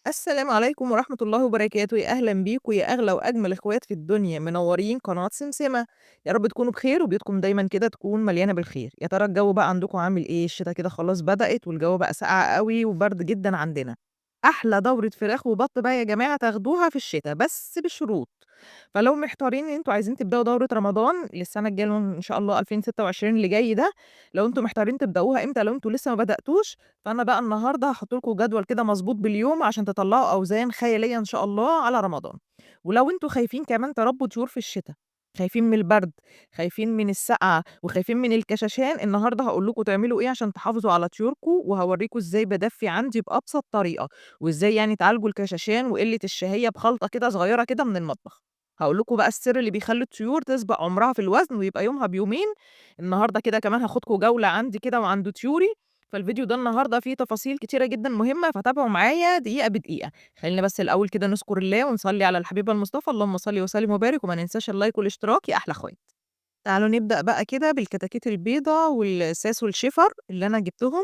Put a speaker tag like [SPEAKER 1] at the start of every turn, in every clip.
[SPEAKER 1] السلام عليكم ورحمة الله وبركاته، يا أهلًا بيكم يا أغلى وأجمل إخوات في الدنيا، منورين قناة سمسمة، يا رب تكونوا بخير وبيوتكم دايمًا كده تكون مليانة بالخير، يا ترى الجو بقى عندكم عامل إيه؟ الشتا كده خلاص بدأت والجو بقى ساقعة أوي وبرد جدًا عندنا، أحلى دورة فراخ وبط بقى يا جماعة تاخدوها في الشتا بس بشروط، فلو محتارين إن أنتم عايزين تبدأوا دورة رمضان للسنة الجاية اللي هو إن شاء الله 2026 اللي جاي ده، لو أنتم محتارين تبدأوها إمتى لو أنتم لسه ما بدأتوش فأنا بقى النهارده هاحط لكم جدول كده مضبوط باليوم عشان تطلّعوا أوزان خيالية إن شاء الله على رمضان. ولو أنتم خايفين كمان تربّوا طيور في الشتا، خايفين من البرد، خايفين من السقعة، وخايفين من الكشاشان، النهارده هاقول لكم تعملوا إيه عشان تحافظوا على طيوركم، وهاورّيكم إزاي بادفّي عندي بأبسط طريقة، وإزاي يعني تعالجوا الكشاشان وقلة الشهية بخلطة كده صغيرة كده من المطبخ. هاقول لكم بقى السر اللي بيخلّي الطيور تسبق عمرها في الوزن ويبقى يومها بيومين. النهارده كده كمان هاخدكم جولة عندي كده وعند طيوري، فالفيديو ده النهارده فيه تفاصيل كتيرة جدًا مهمة، فتابعوا معايا دقيقة بدقيقة. خلّينا بس الأول كده نذكر الله ونصلّي على الحبيب المصطفى، اللهم صل وسلم وبارك، وما ننساش اللايك والاشتراك يا أحلى أخوات. تعالوا نبدأ بقى كده بالكتاكيت البيضا والساس والشِفر اللي أنا جبتهم.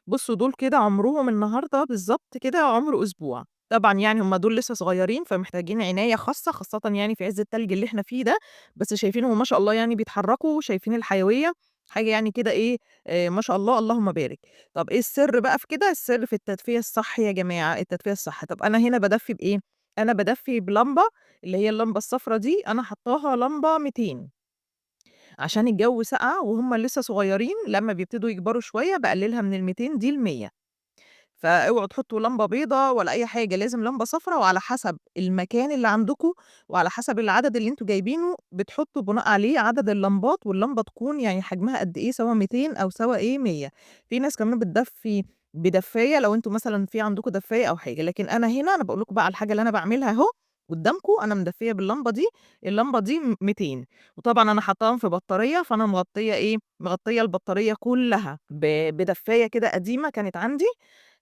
[SPEAKER 1] بُصّوا دول كده عمرهم النهارده بالضبط كده عُمر أسبوع. طبعًا يعني هم دول لسه صغيرين، فمحتاجين عناية خاصة، خاصةً يعني في عِز التلج اللي إحنا فيه ده، بس شايفينهم ما شاء الله يعني بيتحرّكوا، شايفين الحيوية، حاجة يعني كده إيه، ما شاء الله اللهم بارك. طَب إيه السر بقى في كده؟ السر في التدفئة الصح يا جماعة، التدفئة الصح. طَب أنا هنا بادفّي بإيه؟ أنا بادفّي بلمبة اللي هي اللمبة الصفرا دي، أنا حاطّاها لمبة 200. عشان الجو ساقعة وهُم لسه صغيرين، لمّا بيبتدوا يكبروا شوية باقللها من ال200 دي ل100. فاوعوا تحطّوا لمبة بيضا ولا أي حاجة، لازم لمبة صفرا وعلى حسب المكان اللي عندكم وعلى حسب العدد اللي أنتم جايبينه، بتحطّوا بناء عليه عدد اللمبات واللمبة تكون يعني حجمها قد إيه، سواء 200 أو سواء إيه 100. في ناس كمان بتدفّي بدفّاية لو أنتم مثلًا في عندكم دفّاية أو حاجة، لكن أنا هنا أنا باقول لكم بقى على الحاجة اللي أنا باعملها أهو قدّامكم، أنا مدفّية باللمبة دي، اللمبة دي 200. وطبعًا أنا حاطّاهم في بطارية، فأنا مغطية إيه، مغطية البطارية كلّها بدفّاية كده قديمة كانت عندي،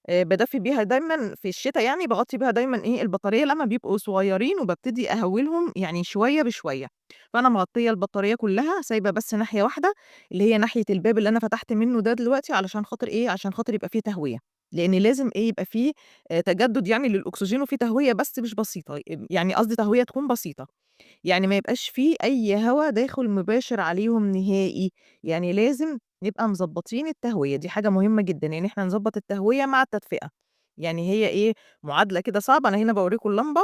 [SPEAKER 1] بادفّي بيها دايمًا في الشتا يعني باغطّي بيها دايمًا إيه، البطارية لمّا بيبقوا صغيّرين وبابتدي أهوّلهم يعني شوية بشوية، فأنا مغطية البطارية كلّها سايبة بس ناحية واحدة، اللي هي ناحية الباب اللي أنا فتحت منّه ده دلوقتي علشان خاطر إيه، عشان خاطر يبقى في تهوية، لإن لازم إيه، يبقى في تجدُّد يعني للأكسجين وفي تهوية بس مش بسيطة، يعني قصدي تهوية تكون بسيطة. يعني ما يبقاش في أي هوا داخل مباشر عليهم نهائي، يعني لازم نبقى مضبّطين التهوية، دي حاجة مهمة جدًا، يعني إحنا نضبّط التهوية مع التدفئة، يعني هي إيه، معادلة كده صعبة. أنا هنا باورّيكم اللمبة،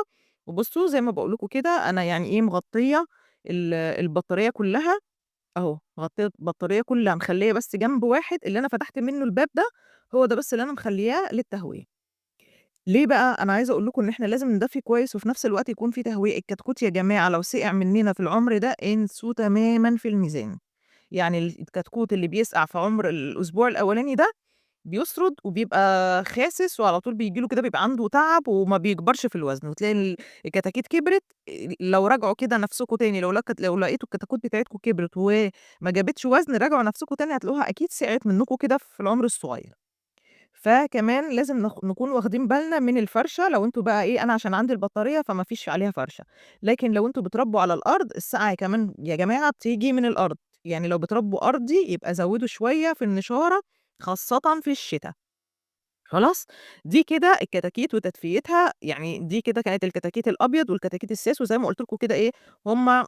[SPEAKER 1] وبُصّوا زي ما باقول لكم كده أنا يعني إيه، مغطية البطارية كلّها أهو، مغطية البطارية كلّها، مخلّية بس جنب واحد اللي أنا فتحت منّه الباب ده، هو ده بس اللي أنا مخلّياه للتهوية. ليه بقى؟ أنا عايزة أقول لكم إن إحنا لازم ندفّي كويس وفي نفس الوقت يكون في تهوية، الكتكوت يا جماعة لو سقع مننا في العُمر ده انسوه تمامًا في الميزان، يعني الكتكوت اللي بيسقع في عُمر الأسبوع الأولاني ده بيُسرُد وبيبقى خاسس وعلى طول بييجي له كده بيبقى عنده تعب وما بيكبرش في الوزن، وتلاقي الكتاكيت كبرت لو راجعوا كده نفسكم تاني لو لقيتوا الكتاكوت بتاعتكم كبرت وما جابتش وزن راجعوا نفسكم تاني هتلاقوها أكيد سقعت منكم كده في العُمر الصغير. فكمان لازم نكون واخدين بالنا من الفرشة لو أنتم بقى إيه، أنا عشان عندي البطارية فما فيش عليها فرشة، لكن لو أنتم بتربوا على الأرض السقعة كمان يا جماعة بتيجي من الأرض، يعني لو بتربوا أرضي يبقى زوّدوا شوية في النشارة خاصةً في الشتا. خلاص، دي كده الكتاكيت وتدفيتها، يعني دي كده كانت الكتاكيت الأبيض والكتاكيت الساس، وزي ما قُلت لكم كده إيه، هُم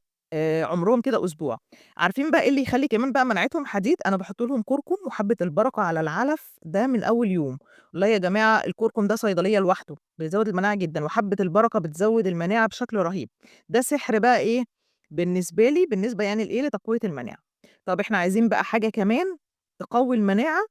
[SPEAKER 1] عمرهم كده أسبوع. عارفين بقى إيه اللي يخلّي كمان بقى مناعتهم حديد؟ أنا باحط لهم كركم وحبة البركة على العلف ده من أول يوم. والله يا جماعة الكركم ده صيدلية لوحده، بيزوّد المناعة جدًا، وحبة البركة بتزوّد المناعة بشكل رهيب. ده سحر بقى إيه، بالنسبة لي بالنسبة يعني لإيه، لتقوية المناعة. طب إحنا عايزين بقى حاجة كمان تقوي المناعة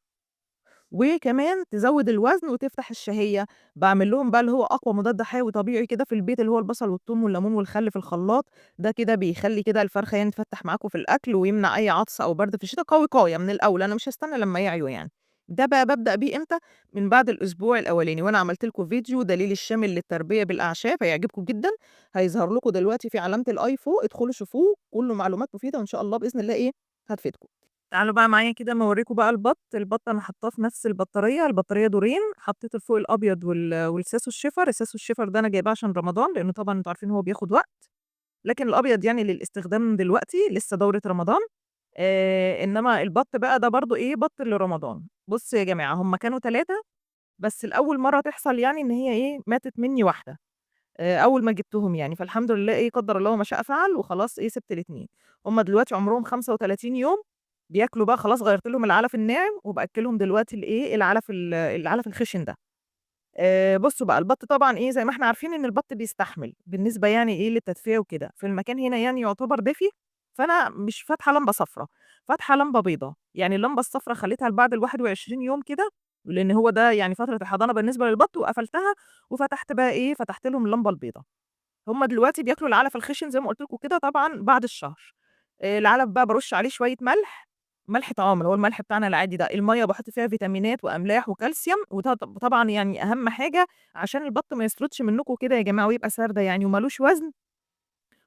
[SPEAKER 1] وكمان تزوّد الوزن وتفتح الشهية، باعمل لهم بقى اللي هو أقوى مضاد حيوي طبيعي كده في البيت، اللي هو البصل والثوم والليمون والخل في الخلاط، ده كده بيخلّي كده الفرخة يعني تفتح معاكم في الأكل ويمنع أي عطس أو برد في الشتا، قوي قاية من الأول، أنا مش هاستنى لمّا يعيوا يعني. ده بقى بابدأ بيه إمتى؟ من بعد الأسبوع الأولاني، وأنا عملت لكم فيديو دليل الشامل للتربية بالأعشاب هيعجبكم جدًا، هيظهر لكم دلوقتي في علامة الأي فوق، ادخلوا شوفوه، كُلّه معلومات مفيدة وإن شاء الله بإذن الله إيه، هتفيدكم. تعالوا بقى معايا كده أمّا أورّيكم بقى البَط، البَط أنا حاطاه في نفس البطارية، البطارية دورين، حطيت فوق الأبيض والساسو الشِفر، الساسو الشِفر ده أنا جايباه عشان رمضان، لإنه طبعًا أنتم عارفين هو بياخد وقت، لكن الأبيض يعني للاستخدام دلوقتي لسه دورة رمضان، إنما البَط بقى ده برضه إيه، بَط لرمضان. بُصّوا يا جماعة، هم كانوا 3 بس لأول مرّة تحصل يعني إن هي إيه، ماتت منّي واحدة. أول ما جِبتهم يعني، فالحمد لله إيه، قدّر الله وما شاء فعل وخلاص إيه، سِبت الاتنين. هُم دلوقتي عمرهم 35 يوم، بياكلوا بقى خلاص غيّرت لهم العلف الناعم وبأكّلهم دلوقتي الإيه، العلف الخشن ده. بُصّوا بقى البَط طبعًا إيه، زي ما إحنا عارفين إن البَط بيستحمل، بالنسبة يعني إيه للتدفئة وكده، في المكان هنا يعني يعتبر دافي، فأنا مش فاتحة لمبة صفرا، فاتحة لمبة بيضا، يعني اللمبة الصفرا خلّيتها لبعد ال21 يوم كده، لإن هو ده يعني فترة الحضانة بالنسبة للبَط وقفلتها، وفتحت بقى إيه، فتحت لهم اللمبة البيضا. هُم دلوقتي بياكلوا العلف الخشن زي ما قُلت لكم كده طبعًا بعد الشهر. العلف بقى بارُش عليه شوية ملح، ملح طعام اللي هو الملح بتاعنا العادي ده، المَيّة باحط فيها فيتامينات وأملاح وكالسيوم، طبعًا يعني أهم حاجة عشان البط ما يسرطش منكم كده يا جماعة ويبقى سردة يعني وما لوش وزن،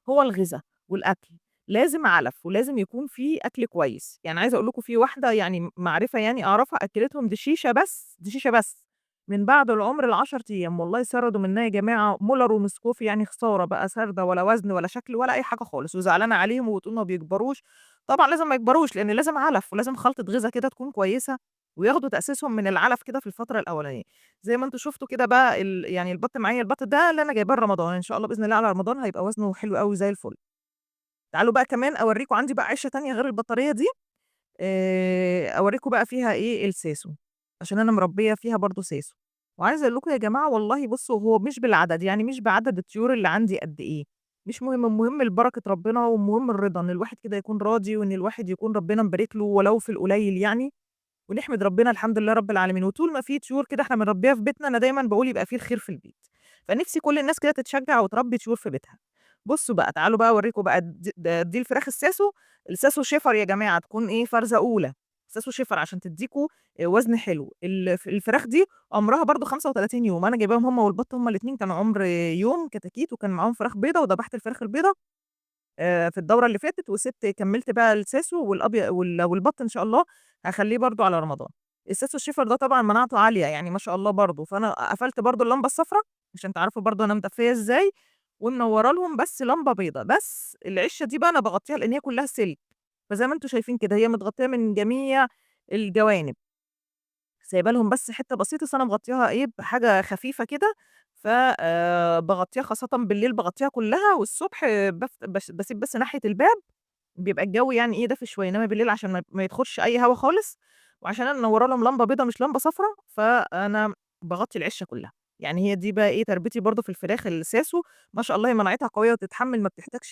[SPEAKER 1] هو الغذا والأكل، لازم علف ولازم يكون في أكل كويس، يعني عايزة أقول لكم في واحدة يعني معرفة يعني أعرفها أكّلتهم دشيشة بس، دشيشة بس، من بعد العُمر ل10 أيام، والله سردوا منها يا جماعة مولر ومسكوفي يعني خسارة بقى ساردة ولا وزن ولا شكل ولا أي حاجة خالص، وزعلانة عليهم وبتقول ما بيكبروش، طبعًا لازم ما يكبروش لإن لازم علف ولازم خلطة غذا كده تكون كويسة، وياخدوا تأسيسهم من العلف كده في الفترة الأولانية، زي ما أنتم شُفتوا كده بقى يعني البط معايا البط ده اللي أنا جايباه لرمضان، إن شاء الله بإذن الله على رمضان هيبقى وزنه حلو أوي زي الفل. تعالوا بقى كمان أورّيكم عندي بقى عِشّة تانية غير البطارية دي، أورّيكم بقى فيها إيه، الساسو، عشان أنا مربية فيها برضه ساسو. وعايزة أقول لكم يا جماعة والله بُصّوا هو مش بالعدد، يعني مش بعدد الطيور اللي عندي قد إيه، مش مهم، المهم لبركة ربنا والمهم الرضا، إن الواحد كده يكون راضي وإن الواحد يكون ربنا مبارك له ولو في القليل يعني، ونحمد ربنا الحمد لله رب العالمين، وطول ما في طيور كده إحنا بنربيها في بيتنا أنا دايمًا باقول يبقى في الخير في البيت، فنِفْسي كل الناس كده تتشجّع وتربي طيور في بيتها. بُصّوا بقى تعالوا بقى أورّيكم بقى دي الفراخ الساسو، الساسو شِفر يا جماعة تكون إيه فرزة أولى، ساسو شِفر عشان تدّيكم وزن حلو، الفراخ دي عمرها برضه 35 يوم، أنا جايباهم هُم والبط هُم الاتنين كانوا عُمر يوم كتاكيت وكان معاهم فراخ بيضا وذبحت الفراخ البيضا في الدورة اللي فاتت، كمّلت بقى الساسو والبَط إن شاء الله هاخلّيه برضه على رمضان. الساسو الشِفر ده طبعًا مناعته عالية يعني ما شاء الله برضه، فأنا قفلت برضه اللمبة الصفرا عشان تعرفوا برضه أنا مدفيّة إزاي، ومنوّرة لهم بس لمبة بيضا، بس العِشّة دي بقى أنا باغطّيها لإن هي كلّها سلك، فزي ما أنتم شايفين كده هي متغطية من جميع الجوانب. سايبة لهم بس حتّة بسيطة، بس أنا مغطياها إيه، بحاجة خفيفة كده، ف باغطيها خاصةً بالليل باغطيها كلّها، والصبح باسيب بس ناحية الباب، بيبقى الجو يعني إيه دافي شوية، إنّما بالليل عشان ما يدخلش أي هوا خالص، وعشان أنا منوّرة لهم لمبة بيضا مش لمبة صفرا، فأنا باغطي العِشّة كلّها. يعني هي دي بقى إيه تربيتي برضه في الفراخ الساسو، ما شاء الله هي مناعتها قوية وتتحمّل ما بتحتاجش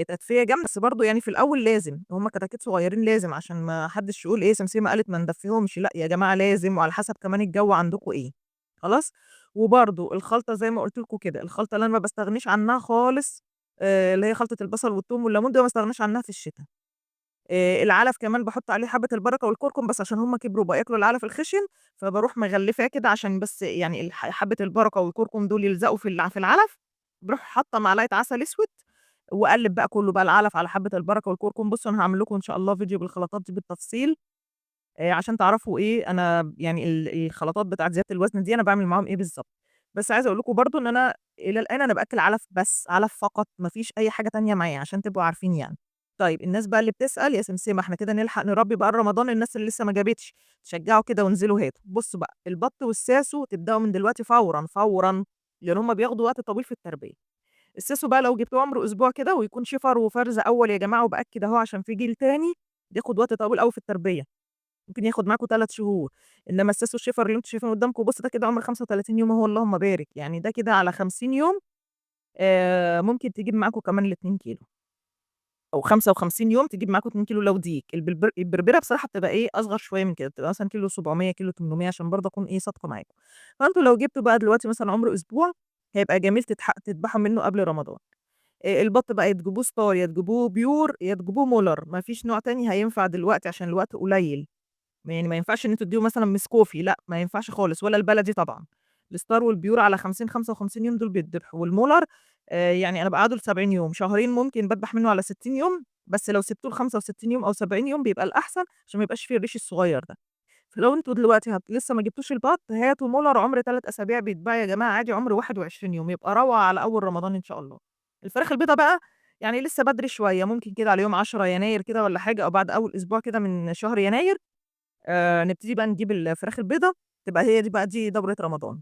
[SPEAKER 1] تدفئة جامدة، بس برضه يعني في الأول لازم، هُم كتاكيت صغيّرين لازم عشان ما حدّش يقول إيه سمسمة قالت ما ندفّيهمش، لأ يا جماعة لازم وعلى حسب كمان الجو عندكم إيه، خلاص؟ وبرضه الخلطة زي ما قُلت لكم كده، الخلطة اللي أنا ما باستغنيش عنها خالص اللي هي خلطة البصل والثوم والليمون دي ما باستغناش عنها في الشتا. العلف كمان باحط عليه حبّة البركة والكركم بس عشان هُم كبروا بقوا ياكلوا العلف الخشن، فباروح مغلّفاه كده عشان بس يعني حبّة البركة والكركم دول يلزقوا في العلف، باروح حاطة معلقة عسل أسود وأقلّب بقى كلّه بقى العلف على حبّة البركة والكركم، بُصّوا أنا هاعمل لكم إن شاء الله فيديو بالخلطات دي بالتفصيل، عشان تعرفوا إيه أنا يعني الخلطات بتاعة زيادة الوزن دي أنا باعمل معاهم إيه بالضبط. بس عايزة أقول لكم برضه إن أنا إلى الآن أنا بأكّل علف بس، علف فقط ما فيش أي حاجة تانية معاه عشان تبقوا عارفين يعني. طيب الناس بقى اللي بتسأل يا سمسمة إحنا كده نلحق نربي بقى لرمضان الناس اللي لسه ما جابتش، تشجعوا كده وانزلوا هاتوا. بُصّوا بقى البط والساسو تبدأوا من دلوقتي فورًا، فورًا، لإن هُم بياخدوا وقت طويل في التربية. الساسو بقى لو جبتوه عمره أسبوع كده ويكون شِفَر وفرز أول يا جماعة وبأكد أهو عشان في جيل تاني بياخد وقت طويل أوي في التربية، ممكن ياخد معاكم 3 شهور، إنما الساسو الشِفَر اللي أنتم شايفينه قدّامكم بُص ده كده عمر 35 يوم أهو اللهم بارك، يعني ده كده على 50 يوم ممكن تجيب معاكم كمان ال2 كيلو، أو 55 يوم تجيب معاكم 2 كيلو لو ديك، البربرة بصراحة بتبقى إيه أصغر شوية من كده، بتبقى مثلًا كيلو 700 كيلو 800 عشان برضه أكون إيه صادقة معاكم، فأنتم لو جبتوا بقى دلوقتي مثلًا عمره أسبوع هيبقى جميل تذبحوا منه قبل رمضان. البط بقى يا تجيبوه ستار يا تجيبوه بيور يا تجيبوه مولر، ما فيش نوع تاني هينفع دلوقتي عشان الوقت قليل، يعني ما ينفعش إن أنتم تدّيهم مثلًا مسكوفي لأ، ما ينفعش خالص ولا البلدي طبعًا، الستار والبيور على 50، 55 يوم دول بيتذبحوا، والمولر يعني أنا باقعّده ل70 يوم، شهرين ممكن باذبح منه على 60 يوم، بس لو سِبتوه ل65 يوم أو 70 يوم بيبقى الأحسن عشان ما يبقاش فيه الريش الصغير ده. فلو أنتم دلوقتي لسه ما جبتوش البط هاتوا مولر عُمر 3 أسابيع بيتباع يا جماعة عادي عُمر 21 يوم، يبقى روعة على أول رمضان إن شاء الله. الفراخ البيضا بقى يعني لسه بدري شوية، ممكن كده على يوم 10 يناير كده والّا حاجة أو بعد أول أسبوع كده من شهر يناير، نبتدي بقى نجيب الفراخ البيضا، تبقى هي دي بقى دورة رمضان.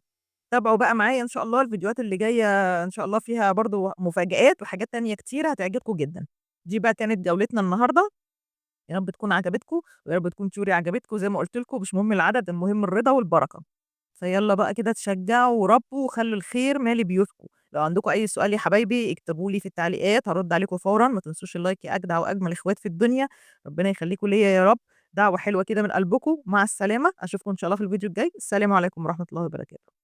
[SPEAKER 1] تابعوا بقى معايا إن شاء الله الفيديوهات اللي جاية إن شاء الله فيها برضه مفاجآت وحاجات تانية كتيرة هتعجبكم جدًا. دي بقى كانت جولتنا النهارده، يا رب تكون عجبتكم، ويا رب تكون سوري عجبتكم زي ما قُلت لكم مش مهم العدد، المهم الرضا والبركة. فيالّا بقى كده تشجّعوا وربّوا وخلّوا الخير مالي بيوتكم. لو عندكم أي سؤال يا حبايبي اكتبوا لي في التعليقات هارُد عليكم فورًا، ما تنسوش اللايك يا أجدع وأجمل إخوات في الدنيا، ربنا يخلّيكم ليّا يا رب. دعوة حلوة كده من قلبكم، مع السلامة، أشوفكم إن شاء الله في الفيديو الجاي، السلام عليكم ورحمة الله وبركاته.